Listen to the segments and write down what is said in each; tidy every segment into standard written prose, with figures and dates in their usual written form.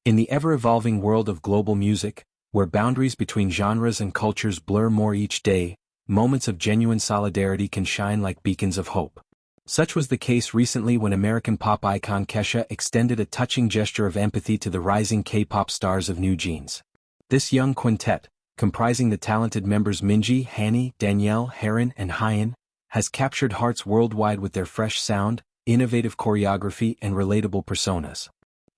In the ever-evolving world of global music, where boundaries between genres and cultures blur more each day, moments of genuine solidarity can shine like beacons of hope. Such was the case recently when American pop icon Kesha extended a touching gesture of empathy to the rising K-pop stars of NewJeans. This young quintet, comprising the talented members Minji, Hanni, Danielle, Haerin, and Hyein, has captured hearts worldwide with their fresh sound, innovative choreography, and relatable personas.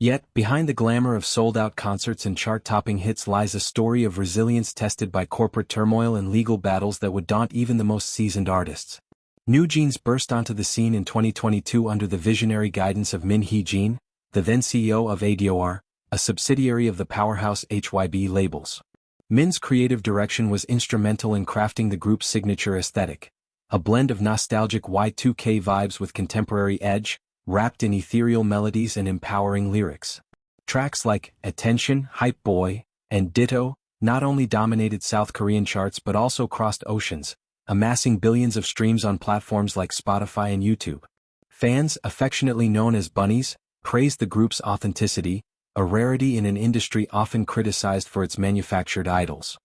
Yet, behind the glamour of sold-out concerts and chart-topping hits lies a story of resilience tested by corporate turmoil and legal battles that would daunt even the most seasoned artists. NewJeans burst onto the scene in 2022 under the visionary guidance of Min Hee-jin, the then CEO of ADOR, a subsidiary of the powerhouse HYB labels. Min's creative direction was instrumental in crafting the group's signature aesthetic, a blend of nostalgic Y2K vibes with contemporary edge, wrapped in ethereal melodies and empowering lyrics. Tracks like Attention, Hype Boy, and Ditto not only dominated South Korean charts but also crossed oceans, amassing billions of streams on platforms like Spotify and YouTube. Fans, affectionately known as bunnies, praised the group's authenticity, a rarity in an industry often criticized for its manufactured idols.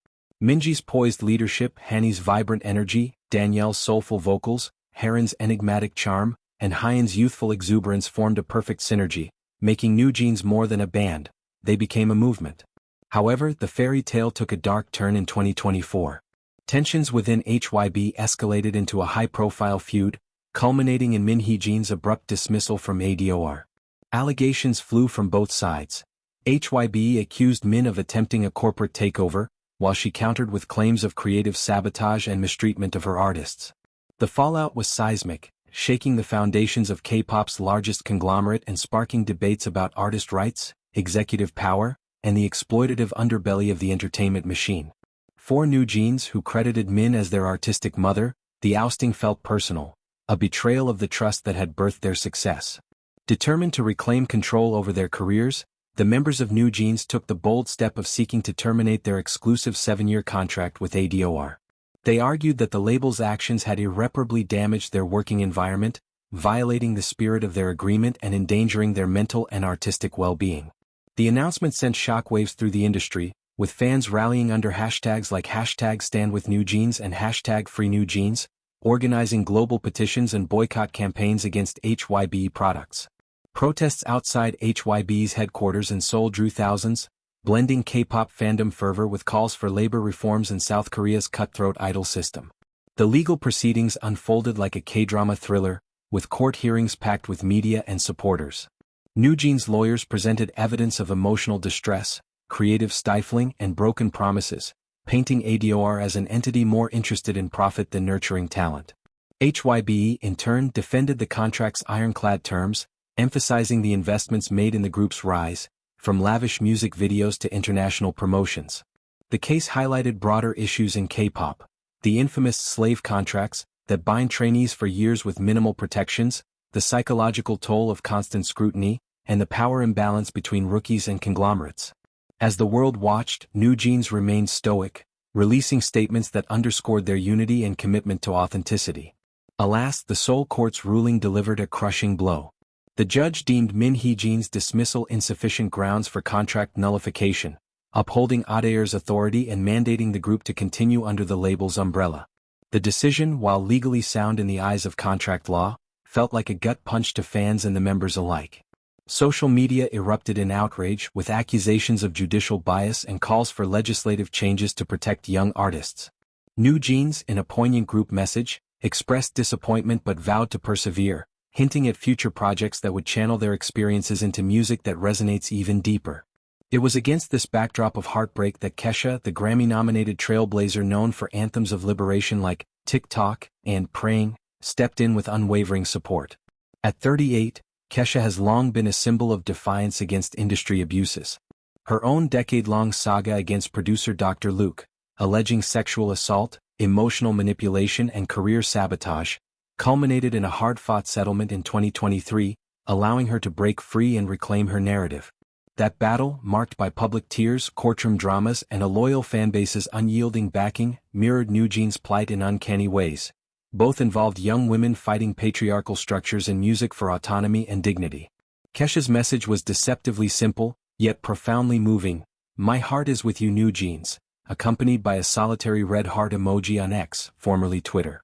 Minji's poised leadership, Hanni's vibrant energy, Danielle's soulful vocals, Haerin's enigmatic charm, and Hyein's youthful exuberance formed a perfect synergy, making NewJeans more than a band, they became a movement. However, the fairy tale took a dark turn in 2024. Tensions within HYB escalated into a high-profile feud, culminating in Min Hee-jin's abrupt dismissal from ADOR. Allegations flew from both sides. HYB accused Min of attempting a corporate takeover, while she countered with claims of creative sabotage and mistreatment of her artists. The fallout was seismic, shaking the foundations of K-pop's largest conglomerate and sparking debates about artist rights, executive power, and the exploitative underbelly of the entertainment machine. For NewJeans, who credited Min as their artistic mother, the ousting felt personal, a betrayal of the trust that had birthed their success. Determined to reclaim control over their careers, the members of NewJeans took the bold step of seeking to terminate their exclusive 7-year contract with ADOR. They argued that the label's actions had irreparably damaged their working environment, violating the spirit of their agreement and endangering their mental and artistic well-being. The announcement sent shockwaves through the industry, with fans rallying under hashtags like #StandWithNewJeans and #FreeNewJeans, organizing global petitions and boycott campaigns against HYB products. Protests outside HYB's headquarters in Seoul drew thousands, blending K-pop fandom fervor with calls for labor reforms in South Korea's cutthroat idol system. The legal proceedings unfolded like a K-drama thriller, with court hearings packed with media and supporters. NewJeans lawyers presented evidence of emotional distress, creative stifling, and broken promises, painting ADOR as an entity more interested in profit than nurturing talent. HYB, in turn, defended the contract's ironclad terms, emphasizing the investments made in the group's rise, from lavish music videos to international promotions. The case highlighted broader issues in K-pop, the infamous slave contracts that bind trainees for years with minimal protections, the psychological toll of constant scrutiny, and the power imbalance between rookies and conglomerates. As the world watched, NewJeans remained stoic, releasing statements that underscored their unity and commitment to authenticity. Alas, the Seoul court's ruling delivered a crushing blow. The judge deemed Min Hee-jin's dismissal insufficient grounds for contract nullification, upholding ADOR's authority and mandating the group to continue under the label's umbrella. The decision, while legally sound in the eyes of contract law, felt like a gut punch to fans and the members alike. Social media erupted in outrage with accusations of judicial bias and calls for legislative changes to protect young artists. NewJeans, in a poignant group message, expressed disappointment but vowed to persevere, hinting at future projects that would channel their experiences into music that resonates even deeper. It was against this backdrop of heartbreak that Kesha, the Grammy-nominated trailblazer known for anthems of liberation like "Tick-Tock" and "Praying," stepped in with unwavering support. At 38, Kesha has long been a symbol of defiance against industry abuses. Her own decade-long saga against producer Dr. Luke, alleging sexual assault, emotional manipulation and career sabotage, culminated in a hard-fought settlement in 2023, allowing her to break free and reclaim her narrative. That battle, marked by public tears, courtroom dramas, and a loyal fanbase's unyielding backing, mirrored NewJeans' plight in uncanny ways. Both involved young women fighting patriarchal structures in music for autonomy and dignity. Kesha's message was deceptively simple: yet profoundly moving, "My heart is with you NewJeans," accompanied by a solitary red heart emoji on X, formerly Twitter.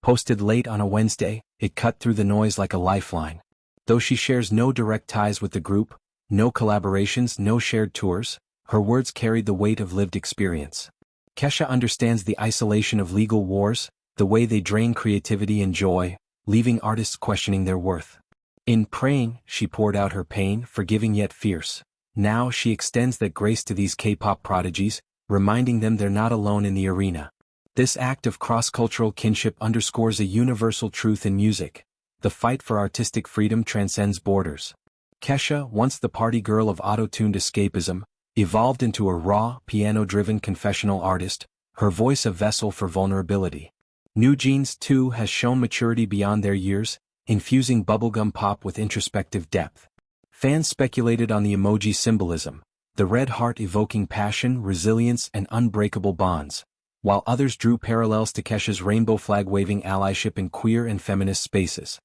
Posted late on a Wednesday, it cut through the noise like a lifeline. Though she shares no direct ties with the group, no collaborations, no shared tours, her words carried the weight of lived experience. Kesha understands the isolation of legal wars, the way they drain creativity and joy, leaving artists questioning their worth. In Praying, she poured out her pain, forgiving yet fierce. Now she extends that grace to these K-pop prodigies, reminding them they're not alone in the arena. This act of cross-cultural kinship underscores a universal truth in music. The fight for artistic freedom transcends borders. Kesha, once the party girl of auto-tuned escapism, evolved into a raw, piano-driven confessional artist, her voice a vessel for vulnerability. NewJeans, too, has shown maturity beyond their years, infusing bubblegum pop with introspective depth. Fans speculated on the emoji symbolism, the red heart evoking passion, resilience, and unbreakable bonds, while others drew parallels to Kesha's rainbow flag-waving allyship in queer and feminist spaces.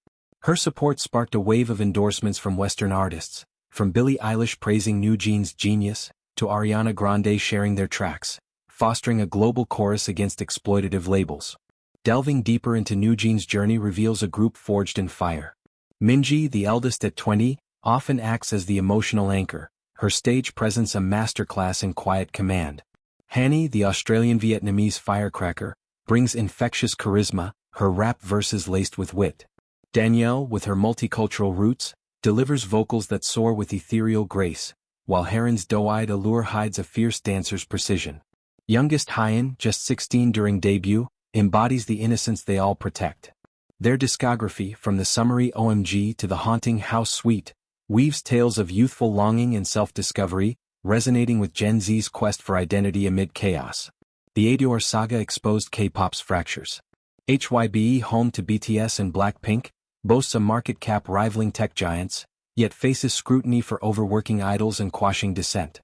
Her support sparked a wave of endorsements from Western artists, from Billie Eilish praising NewJeans' genius, to Ariana Grande sharing their tracks, fostering a global chorus against exploitative labels. Delving deeper into NewJeans' journey reveals a group forged in fire. Minji, the eldest at 20, often acts as the emotional anchor, her stage presence a masterclass in quiet command. Hanni, the Australian Vietnamese firecracker, brings infectious charisma, her rap verses laced with wit. Danielle, with her multicultural roots, delivers vocals that soar with ethereal grace, while Haerin's doe-eyed allure hides a fierce dancer's precision. Youngest Hyein, just 16 during debut, embodies the innocence they all protect. Their discography, from the summery OMG to the haunting House Suite, weaves tales of youthful longing and self-discovery, resonating with Gen Z's quest for identity amid chaos. The ADOR saga exposed K-pop's fractures. HYBE, home to BTS and Blackpink, boasts a market cap rivaling tech giants, yet faces scrutiny for overworking idols and quashing dissent.